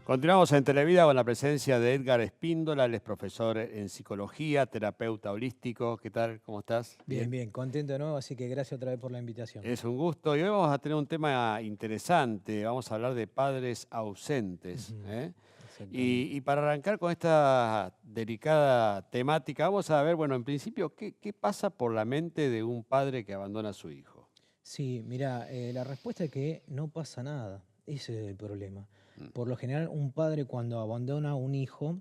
Continuamos en Televida con la presencia de Edgar Espíndola, él es profesor en psicología, terapeuta holístico. ¿Qué tal? ¿Cómo estás? Bien, bien, contento de nuevo, así que gracias otra vez por la invitación. Es un gusto y hoy vamos a tener un tema interesante. Vamos a hablar de padres ausentes. Ujú, Y, exactamente. y para arrancar con esta delicada temática, vamos a ver, bueno, en principio, ¿qué pasa por la mente de un padre que abandona a su hijo? Sí, mira, la respuesta es que no pasa nada, ese es el problema. Mm, Por lo general, un padre cuando abandona a un hijo,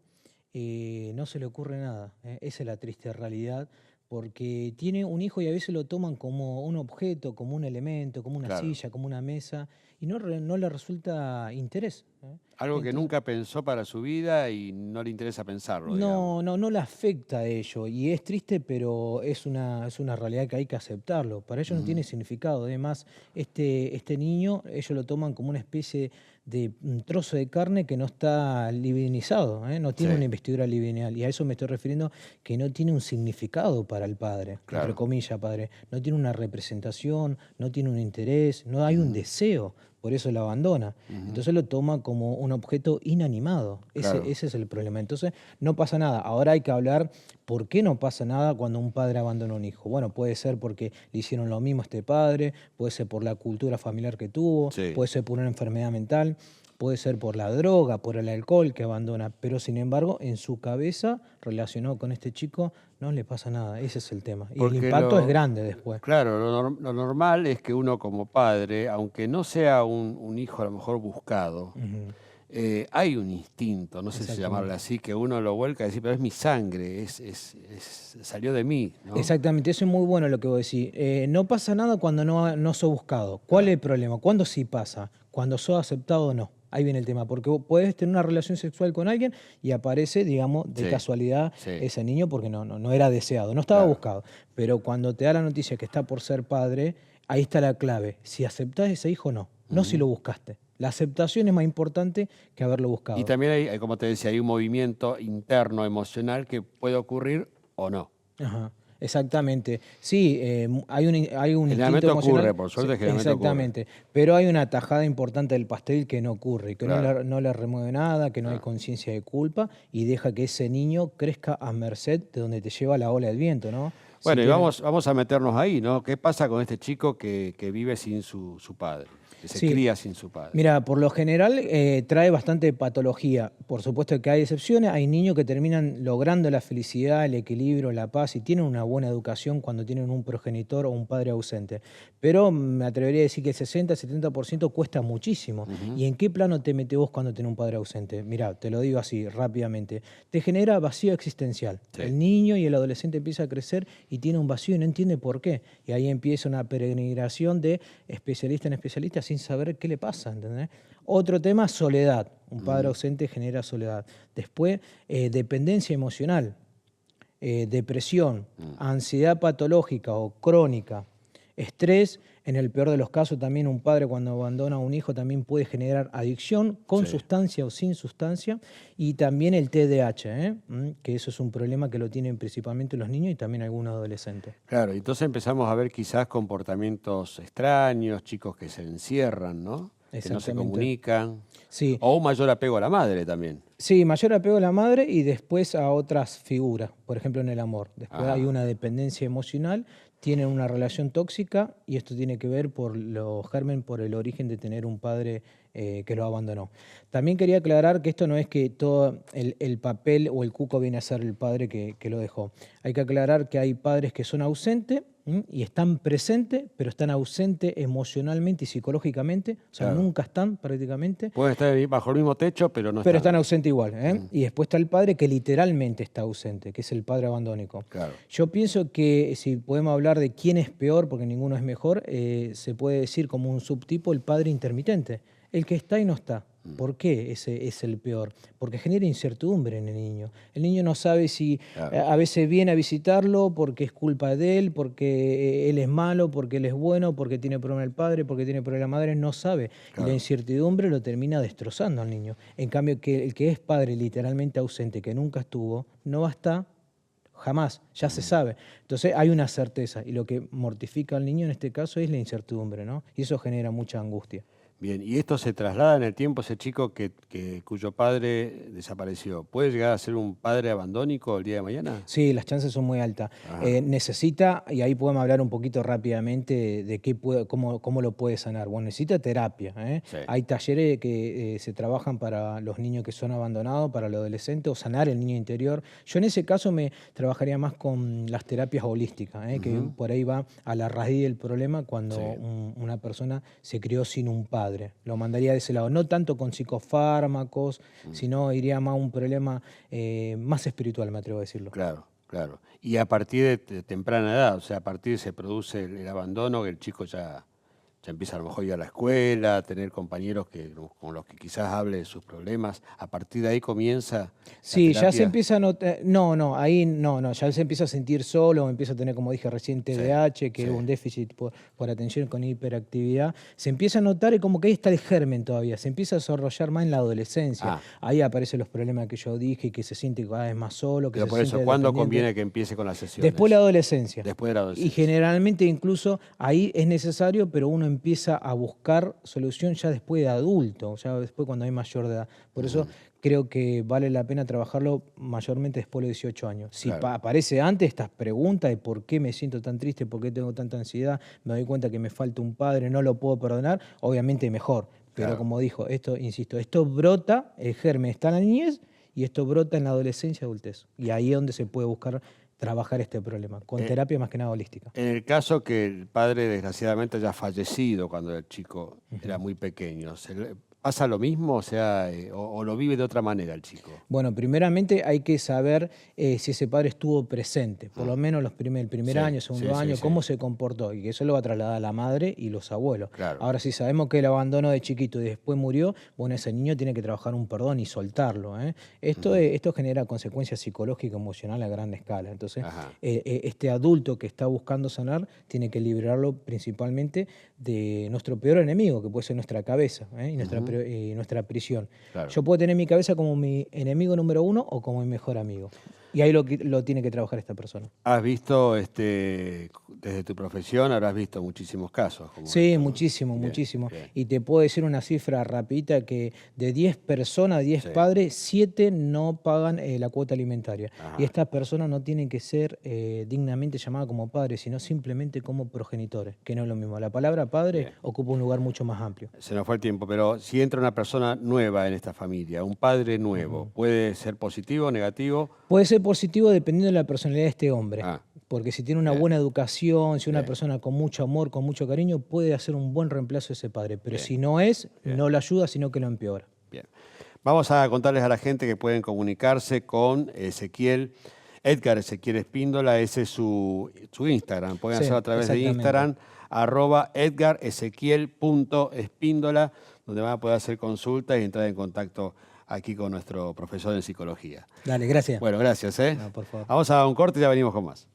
no se le ocurre nada, esa es la triste realidad, porque tiene un hijo y a veces lo toman como un objeto, como un elemento, como una claro. silla, como una mesa, y no le resulta interés. Algo que Entonces, nunca pensó para su vida y no le interesa pensarlo, digamos. no le afecta a ello y es triste, pero es una realidad que hay que aceptarlo. Para ellos no tiene Ujú. significado. Además, este niño, ellos lo toman como una especie de un trozo de carne que no está divinizado, ¿eh? No tiene una Sí, investidura lineal. Y a eso me estoy refiriendo que no tiene un significado para el padre, entre claro. comillas, padre. No tiene una representación, no tiene un interés, no hay un Ujú, deseo. Por eso lo abandona. ujú, Entonces lo toma como un objeto inanimado. claro. Ese es el problema. Entonces no pasa nada. Ahora hay que hablar por qué no pasa nada cuando un padre abandona a un hijo. Bueno, puede ser porque le hicieron lo mismo a este padre, puede ser por la cultura familiar que tuvo, Sí. puede ser por una enfermedad mental, puede ser por la droga, por el alcohol que abandona. Pero sin embargo, en su cabeza, relacionado con este chico, no le pasa nada. Ese es el tema. Y el Porque impacto es grande después. claro, lo normal es que uno como padre, aunque no sea un hijo a lo mejor buscado, Ujú, hay un instinto, no sé si llamarlo exactamente. así, que uno lo vuelca a decir, pero es mi sangre, salió de mí, ¿no? Exactamente, eso es muy bueno lo que vos decís. No pasa nada cuando no sos buscado. ¿Cuál es Claro, el problema? ¿Cuándo sí pasa? Cuando sos aceptado o no. Ahí viene el tema, porque vos podés tener una relación sexual con alguien y aparece, digamos, de sí, casualidad sí, ese niño porque no era deseado, no estaba claro. buscado. Pero cuando te da la noticia que está por ser padre, ahí está la clave. Si aceptás ese hijo o no, no si lo Ujú. buscaste. La aceptación es más importante que haberlo Y buscado. también como te decía, hay un movimiento interno emocional que puede ocurrir o no. Ajá, exactamente. Sí, hay un instinto Generalmente ocurre, emocional, por sí, suerte generalmente ocurre. exactamente, pero hay una tajada importante del pastel que no ocurre, que Claro. no le remueve nada, que no hay Ah. conciencia de culpa y deja que ese niño crezca a merced de donde te lleva la ola del viento, ¿no? Si Bueno, y tiene, vamos a meternos ahí, ¿no? ¿Qué pasa con este chico que vive sin su padre, que se sí, cría sin su padre? mira, por lo general trae bastante patología. Por supuesto que hay excepciones. Hay niños que terminan logrando la felicidad, el equilibrio, la paz y tienen una buena educación cuando tienen un progenitor o un padre ausente. Pero me atrevería a decir que el 60-70% cuesta muchísimo. Ujú. ¿Y en qué plano te metes vos cuando tenés un padre ausente? Mira, te lo digo así rápidamente. Te genera vacío existencial. Sí, El niño y el adolescente empieza a crecer y tiene un vacío y no entiende por qué. Y ahí empieza una peregrinación de especialista en especialista sin saber qué le pasa, ¿entendés? Otro tema, soledad. Un padre ujú, ausente genera soledad. Después, dependencia emocional, depresión, mm, ansiedad patológica o crónica, estrés. En el peor de los casos, también un padre cuando abandona a un hijo también puede generar adicción con sí, sustancia o sin sustancia. Y también el TDAH, que eso es un problema que lo tienen principalmente los niños y también algunos adolescentes. claro, y entonces empezamos a ver quizás comportamientos extraños, chicos que se encierran, ¿no? Que no se Exactamente. comunican, Sí, o un mayor apego a la madre también. sí, mayor apego a la madre y después a otras figuras, por ejemplo en el amor. Después hay Ajá, una dependencia emocional, tienen una relación tóxica y esto tiene que ver por los germen, por el origen de tener un padre que lo abandonó. También quería aclarar que esto no es que todo el papel o el cuco viene a ser el padre que lo dejó. Hay que aclarar que hay padres que son ausentes y están presentes, pero están ausentes emocionalmente y psicológicamente, o sea, claro. nunca están prácticamente. Pueden estar bajo el mismo techo, pero no Pero están están ahí. ausentes igual, ¿eh? Ujú, Y después está el padre que literalmente está ausente, que es el padre abandónico. claro. Yo pienso que si podemos hablar de quién es peor, porque ninguno es mejor, se puede decir como un subtipo el padre intermitente, el que está y no está. Mm, ¿Por qué ese es el peor? Porque genera incertidumbre en el niño. El niño no sabe si claro. a veces viene a visitarlo porque es culpa de él, porque él es malo, porque él es bueno, porque tiene problema el padre, porque tiene problema la madre, no sabe. Y la Claro. incertidumbre lo termina destrozando al niño. En cambio, que el que es padre literalmente ausente, que nunca estuvo, no va a estar jamás, ya se Mm. sabe. Entonces hay una certeza y lo que mortifica al niño en este caso es la incertidumbre, ¿no? Y eso genera mucha angustia. Bien, ¿y esto se traslada en el tiempo, ese chico cuyo padre desapareció? ¿Puede llegar a ser un padre abandónico el día de mañana? Sí, las chances son muy altas. Ajá, Necesita, y ahí podemos hablar un poquito rápidamente de cómo lo puede sanar. Bueno, necesita terapia, ¿eh? sí. Hay talleres que se trabajan para los niños que son abandonados, para los adolescentes, o sanar el niño interior. Yo en ese caso me trabajaría más con las terapias holísticas, ¿eh? Que Ujú, por ahí va a la raíz del problema cuando sí. una persona se crió sin un padre. Lo mandaría de ese lado, no tanto con psicofármacos, Mm. sino iría más a un problema más espiritual, me atrevo a decirlo. Claro, claro. Y a partir de temprana edad, o sea, a partir se produce el abandono, que el chico ya empieza a lo mejor a ir a la escuela, a tener compañeros con los que quizás hable de sus problemas. A partir de ahí comienza la Sí, ya se terapia. empieza a notar, no, ahí no, ya se empieza a sentir solo, empieza a tener, como dije recién, Sí, TDAH, que sí. es un déficit por atención con hiperactividad. Se empieza a notar y como que ahí está el germen todavía, se empieza a desarrollar más en la adolescencia. Ah, Ahí aparecen los problemas que yo dije, que se siente cada vez más solo, que pero se por eso, siente ¿cuándo dependiente. conviene que empiece con las Después la sesiones? adolescencia. Después de la Y adolescencia. generalmente incluso ahí es necesario, pero uno empieza a buscar solución ya después de adulto, ya después cuando hay mayor de edad. Por eso Ujú, creo que vale la pena trabajarlo mayormente después de los 18 años. Si claro, aparece antes estas preguntas de por qué me siento tan triste, por qué tengo tanta ansiedad, me doy cuenta que me falta un padre, no lo puedo perdonar, obviamente mejor. Pero claro. como dijo, esto, insisto, esto brota, el germen está en la niñez y esto brota en la adolescencia y adultez. Y ahí es donde se puede buscar trabajar este problema, con Eh, terapia más que nada holística. En el caso que el padre desgraciadamente haya fallecido cuando el chico era Ujú. muy pequeño, ¿pasa lo mismo? O sea, o lo vive de otra manera el chico. Bueno, primeramente hay que saber si ese padre estuvo presente, por lo Mm, menos el primer sí, año, sí, segundo sí, año, sí, cómo se comportó, y que eso lo va a trasladar a la madre y los abuelos. claro. Ahora, si sabemos que él abandonó de chiquito y después murió, bueno, ese niño tiene que trabajar un perdón y soltarlo, ¿eh? Ujú, Esto genera consecuencias psicológicas, emocionales a gran escala. Entonces, ajá, este adulto que está buscando sanar tiene que liberarlo principalmente de nuestro peor enemigo, que puede ser nuestra cabeza, ¿eh? Y ujú, nuestra prisión. claro. Yo puedo tener mi cabeza como mi enemigo número uno o como mi mejor amigo. Y ahí lo tiene que trabajar esta persona. Has visto, desde tu profesión, habrás visto muchísimos casos como Sí, estos, ¿no? muchísimo, Bien, muchísimo. bien. Y te puedo decir una cifra rapidita que de 10 personas, 10 Sí, padres, 7 no pagan la cuota alimentaria. Y ajá, estas personas no tienen que ser dignamente llamadas como padres, sino simplemente como progenitores, que no es lo mismo. La palabra padre bien. ocupa un lugar mucho más amplio. Se nos fue el tiempo, pero si entra una persona nueva en esta familia, un padre nuevo, Ujú. ¿puede ser positivo o negativo? Puede ser positivo dependiendo de la personalidad de este hombre, Ah, porque si tiene una bien, buena educación, si es una bien, persona con mucho amor, con mucho cariño, puede hacer un buen reemplazo de ese padre, pero bien, si no es, bien, no lo ayuda, sino que lo empeora. bien. Vamos a contarles a la gente que pueden comunicarse con Edgar Ezequiel Espíndola, ese es su Instagram. Pueden Sí, hacerlo a través de exactamente. Instagram, @edgarezequiel.espíndola, donde van a poder hacer consultas y entrar en contacto aquí con nuestro profesor en psicología. Dale, gracias. Bueno, gracias, ¿eh? No, por favor. Vamos a un corte y ya venimos con más.